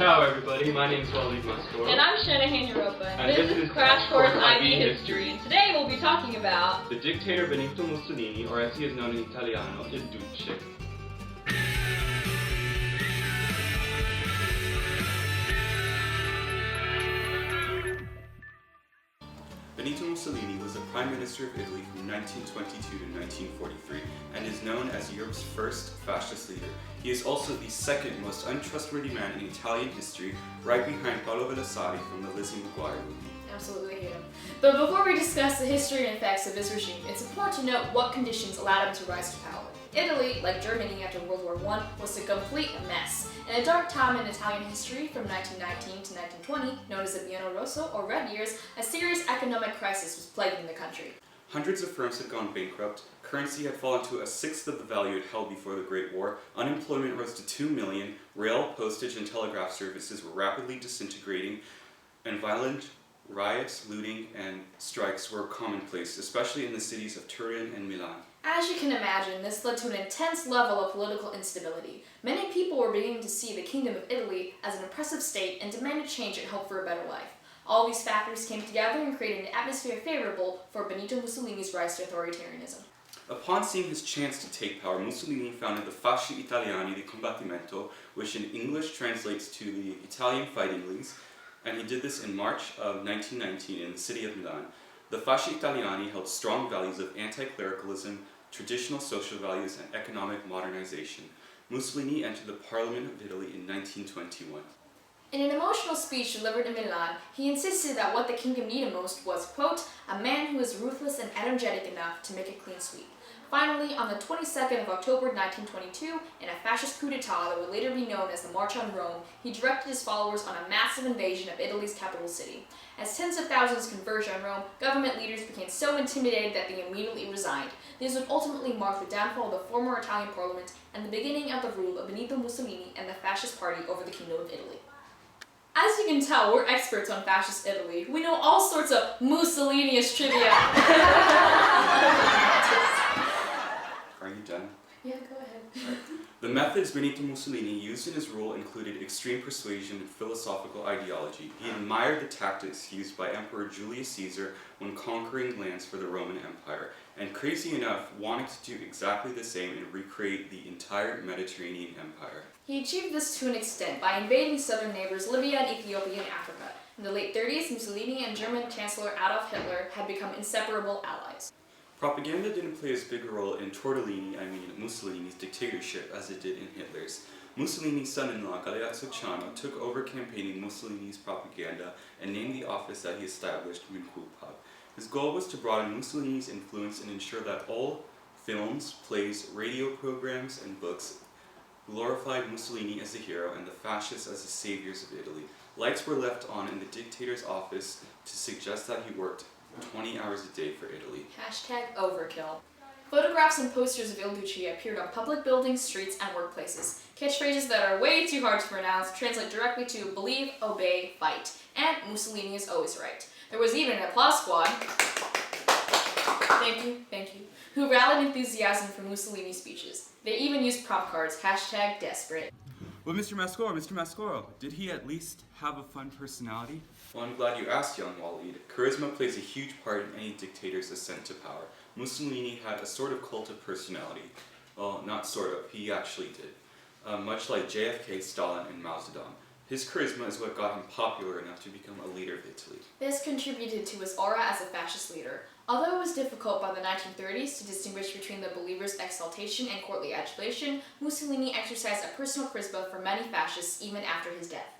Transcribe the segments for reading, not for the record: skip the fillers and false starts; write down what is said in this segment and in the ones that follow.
Ciao everybody, my name's Benito Mussolini. And I'm Shanahan Europa. And This is Crash Course IB History. And today we'll be talking about the dictator Benito Mussolini, or as he is known in Italiano, Il Duce. Benito Mussolini was the Prime Minister of Italy from 1922 to 1943 and is known as Europe's first fascist leader. He is also the second most untrustworthy man in Italian history, right behind Paolo Belisari from the Lizzie McGuire movie. Absolutely hate him. But before we discuss the history and effects of his regime, it's important to note what conditions allowed him to rise to power. Italy, like Germany after World War I, was a complete mess. In a dark time in Italian history from 1919 to 1920, known as the Biennio Rosso or Red Years, a serious economic crisis was plaguing the country. Hundreds of firms had gone bankrupt, currency had fallen to a sixth of the value it held before the Great War, unemployment rose to 2 million, rail, postage, and telegraph services were rapidly disintegrating, and violent riots, looting, and strikes were commonplace, especially in the cities of Turin and Milan. As you can imagine, this led to an intense level of political instability. Many people were beginning to see the Kingdom of Italy as an oppressive state and demanded change and hope for a better life. All these factors came together and created an atmosphere favorable for Benito Mussolini's rise to authoritarianism. Upon seeing his chance to take power, Mussolini founded the Fasci Italiani di Combattimento, which in English translates to the Italian Fighting Leagues, and he did this in March of 1919 in the city of Milan. The Fasci Italiani held strong values of anti-clericalism, traditional social values, and economic modernization. Mussolini entered the Parliament of Italy in 1921. In an emotional speech delivered in Milan, he insisted that what the kingdom needed most was, quote, a man who is ruthless and energetic enough to make a clean sweep. Finally, on the 22nd of October 1922, in a fascist coup d'etat that would later be known as the March on Rome, he directed his followers on a massive invasion of Italy's capital city. As tens of thousands converged on Rome, government leaders became so intimidated that they immediately resigned. This would ultimately mark the downfall of the former Italian parliament and the beginning of the rule of Benito Mussolini and the fascist party over the Kingdom of Italy. As you can tell, we're experts on fascist Italy. We know all sorts of Mussolini-ish trivia. Are you done? Yeah, go ahead. The methods Benito Mussolini used in his rule included extreme persuasion and philosophical ideology. He admired the tactics used by Emperor Julius Caesar when conquering lands for the Roman Empire, and crazy enough, wanted to do exactly the same and recreate the entire Mediterranean Empire. He achieved this to an extent by invading southern neighbors Libya and Ethiopia and Africa. In the late 30s, Mussolini and German Chancellor Adolf Hitler had become inseparable allies. Propaganda didn't play as big a role in Mussolini's dictatorship as it did in Hitler's. Mussolini's son-in-law, Galeazzo Ciano, took over campaigning Mussolini's propaganda and named the office that he established Minkulpab. His goal was to broaden Mussolini's influence and ensure that all films, plays, radio programs, and books glorified Mussolini as the hero and the fascists as the saviors of Italy. Lights were left on in the dictator's office to suggest that he worked 20 hours a day for Italy. Hashtag overkill. Photographs and posters of Il Duce appeared on public buildings, streets, and workplaces. Catchphrases that are way too hard to pronounce translate directly to believe, obey, fight, and Mussolini is always right. There was even an applause squad, thank you, who rallied enthusiasm for Mussolini's speeches. They even used prompt cards, hashtag desperate. Well, Mr. Mascoro, did he at least have a fun personality? Well, I'm glad you asked, young Waleed. Charisma plays a huge part in any dictator's ascent to power. Mussolini had a sort of cult of personality. Well, not sort of, he actually did. Much like JFK, Stalin, and Mao Zedong. His charisma is what got him popular enough to become a leader of Italy. This contributed to his aura as a fascist leader. Although it was difficult by the 1930s to distinguish between the believer's exaltation and courtly adulation, Mussolini exercised a personal charisma for many fascists even after his death.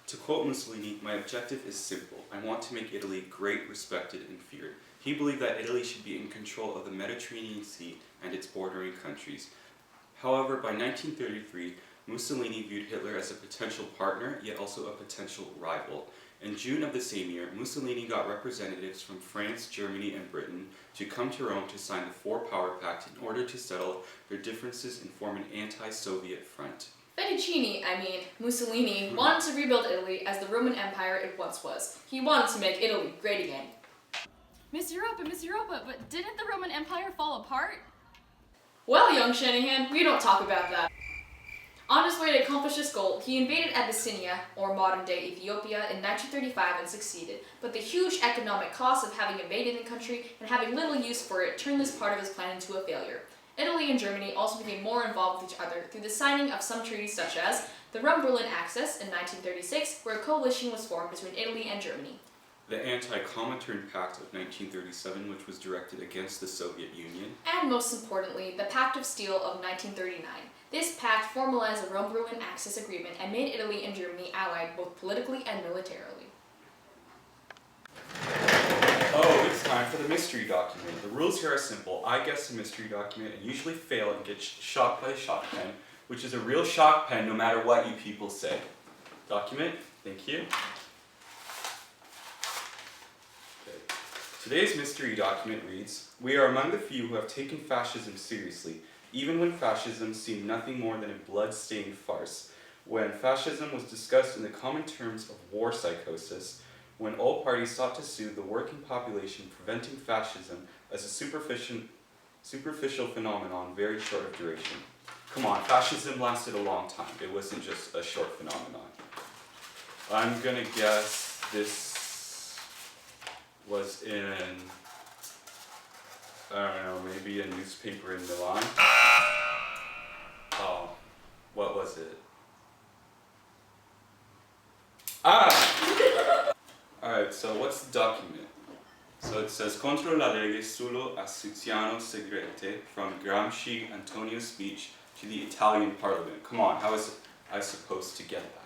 To quote Mussolini, "My objective is simple. I want to make Italy great, respected, and feared." He believed that Italy should be in control of the Mediterranean Sea and its bordering countries. However, by 1933, Mussolini viewed Hitler as a potential partner, yet also a potential rival. In June of the same year, Mussolini got representatives from France, Germany, and Britain to come to Rome to sign the Four-Power Pact in order to settle their differences and form an anti-Soviet front. Mussolini wanted to rebuild Italy as the Roman Empire it once was. He wanted to make Italy great again. Miss Europa, but didn't the Roman Empire fall apart? Well, young Shanahan, we don't talk about that. On his way to accomplish this goal, he invaded Abyssinia, or modern-day Ethiopia, in 1935 and succeeded, but the huge economic cost of having invaded the country and having little use for it turned this part of his plan into a failure. Italy and Germany also became more involved with each other through the signing of some treaties such as the Rome-Berlin Axis in 1936, where a coalition was formed between Italy and Germany. The Anti-Comintern Pact of 1937, which was directed against the Soviet Union. And most importantly, the Pact of Steel of 1939. This pact formalized the Rome-Berlin Axis agreement and made Italy and Germany allied both politically and militarily. Oh, it's time for the mystery document. The rules here are simple. I guess the mystery document and usually fail and get shocked by the shock pen, which is a real shock pen no matter what you people say. Document, thank you. Today's mystery document reads, "We are among the few who have taken fascism seriously, even when fascism seemed nothing more than a blood-stained farce, when fascism was discussed in the common terms of war psychosis, when all parties sought to soothe the working population, preventing fascism as a superficial phenomenon very short of duration." Come on, fascism lasted a long time. It wasn't just a short phenomenon. I'm gonna guess this was in, I don't know, maybe a newspaper in Milan. Oh, what was it? Alright, so what's the document? So it says, "Contro la legge sullo associazioni segrete," from Gramsci Antonio's speech to the Italian parliament. Come on, how is I supposed to get that?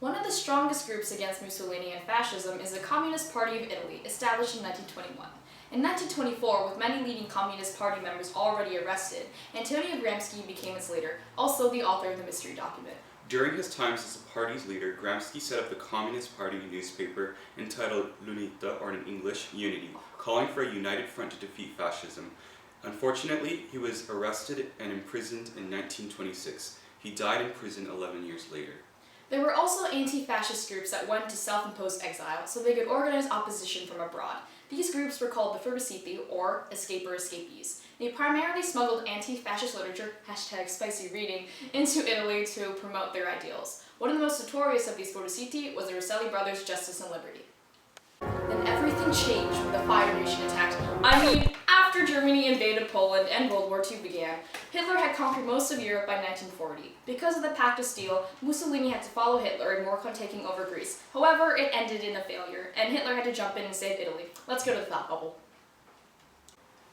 One of the strongest groups against Mussolini and fascism is the Communist Party of Italy, established in 1921. In 1924, with many leading Communist Party members already arrested, Antonio Gramsci became its leader, also the author of the mystery document. During his times as the party's leader, Gramsci set up the Communist Party newspaper entitled L'Unità, or in English, Unity, calling for a united front to defeat fascism. Unfortunately, he was arrested and imprisoned in 1926. He died in prison 11 years later. There were also anti-fascist groups that went to self-imposed exile so they could organize opposition from abroad. These groups were called the Furbicipi, or escaper escapees. They primarily smuggled anti-fascist literature, #spicy reading, into Italy to promote their ideals. One of the most notorious of these Furbicipi was the Rosselli brothers' Justice and Liberty. Then everything changed when the Fire Nation attacked. After Germany invaded Poland and World War II began, Hitler had conquered most of Europe by 1940. Because of the Pact of Steel, Mussolini had to follow Hitler and work on taking over Greece. However, it ended in a failure, and Hitler had to jump in and save Italy. Let's go to the thought bubble.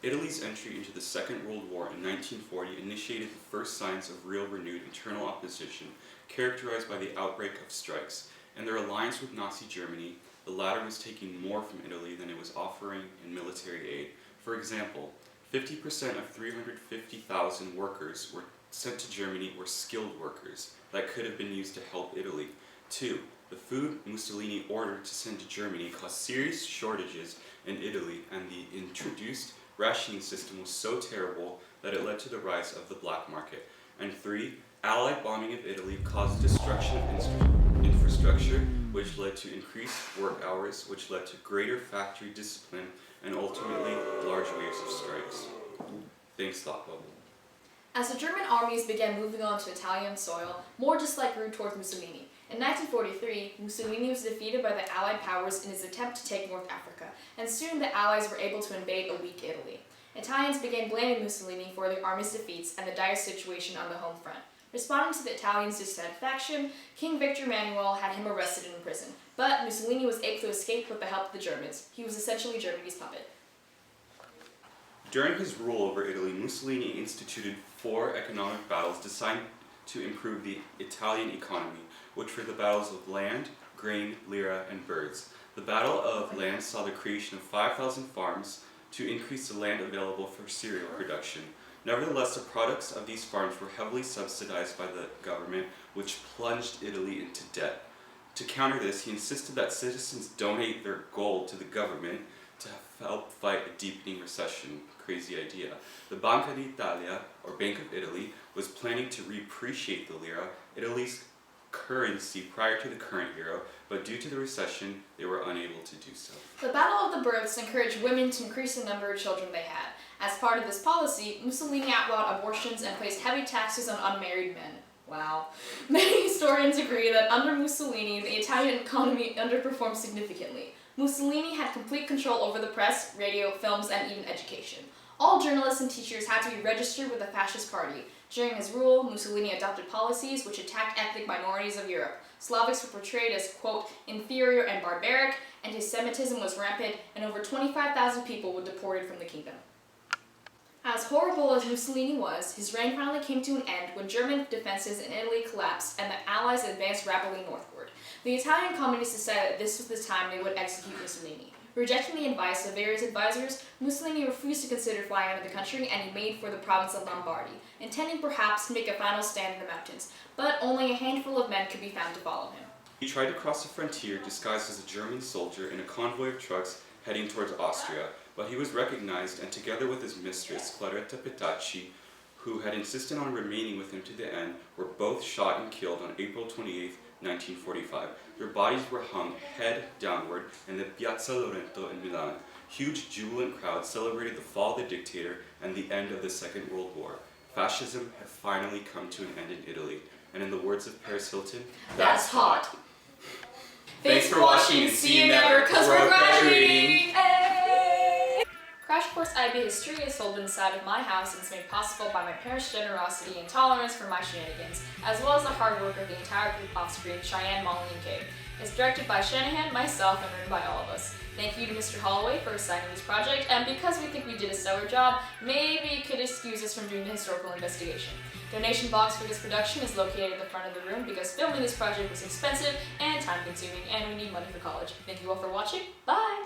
Italy's entry into the Second World War in 1940 initiated the first signs of real renewed internal opposition, characterized by the outbreak of strikes. In their alliance with Nazi Germany, the latter was taking more from Italy than it was offering in military aid. For example, 50% of 350,000 workers were sent to Germany were skilled workers that could have been used to help Italy. 2. The food Mussolini ordered to send to Germany caused serious shortages in Italy, and the introduced rationing system was so terrible that it led to the rise of the black market. And 3. Allied bombing of Italy caused destruction of infrastructure, which led to increased work hours, which led to greater factory discipline, and ultimately large waves of strikes. Thanks, Thought Bubble. As the German armies began moving on to Italian soil, more dislike grew towards Mussolini. In 1943, Mussolini was defeated by the Allied powers in his attempt to take North Africa, and soon the Allies were able to invade a weak Italy. Italians began blaming Mussolini for the army's defeats and the dire situation on the home front. Responding to the Italians' dissatisfaction, King Victor Emmanuel had him arrested and imprisoned, but Mussolini was able to escape with the help of the Germans. He was essentially Germany's puppet. During his rule over Italy, Mussolini instituted 4 economic battles designed to improve the Italian economy, which were the battles of land, grain, lira, and birds. The Battle of Land saw the creation of 5,000 farms to increase the land available for cereal production. Nevertheless, the products of these farms were heavily subsidized by the government, which plunged Italy into debt. To counter this, he insisted that citizens donate their gold to the government to help fight a deepening recession. Crazy idea. The Banca d'Italia, or Bank of Italy, was planning to reappreciate the lira, Italy's currency prior to the current euro, but due to the recession, they were unable to do so. The Battle of the Births encouraged women to increase the number of children they had. As part of this policy, Mussolini outlawed abortions and placed heavy taxes on unmarried men. Wow. Many historians agree that under Mussolini, the Italian economy underperformed significantly. Mussolini had complete control over the press, radio, films, and even education. All journalists and teachers had to be registered with the fascist party. During his rule, Mussolini adopted policies which attacked ethnic minorities of Europe. Slavics were portrayed as, quote, inferior and barbaric, anti-Semitism was rampant, and over 25,000 people were deported from the kingdom. As horrible as Mussolini was, his reign finally came to an end when German defenses in Italy collapsed and the Allies advanced rapidly northward. The Italian communists decided that this was the time they would execute Mussolini. Rejecting the advice of various advisors, Mussolini refused to consider flying out of the country and he made for the province of Lombardy, intending perhaps to make a final stand in the mountains, but only a handful of men could be found to follow him. He tried to cross the frontier disguised as a German soldier in a convoy of trucks heading towards Austria, but he was recognized and together with his mistress, Claretta Petacci, who had insisted on remaining with him to the end, were both shot and killed on April 28, 1945. Their bodies were hung head downward in the Piazza Loreto in Milan. Huge jubilant crowds celebrated the fall of the dictator and the end of the Second World War. Fascism had finally come to an end in Italy, and in the words of Paris Hilton, That's hot. Thanks for watching, and see you never, 'cause we're graduating! Hey! Crash Course IB History is sold inside of my house and is made possible by my parents' generosity and tolerance for my shenanigans, as well as the hard work of the entire group off-screen, Cheyenne, Molly, and Kay. It's directed by Shanahan, myself, and written by all of us. Thank you to Mr. Holloway for assigning this project, and because we think we did a stellar job, maybe you could excuse us from doing the historical investigation. Donation box for this production is located at the front of the room because filming this project was expensive and time-consuming, and we need money for college. Thank you all for watching. Bye!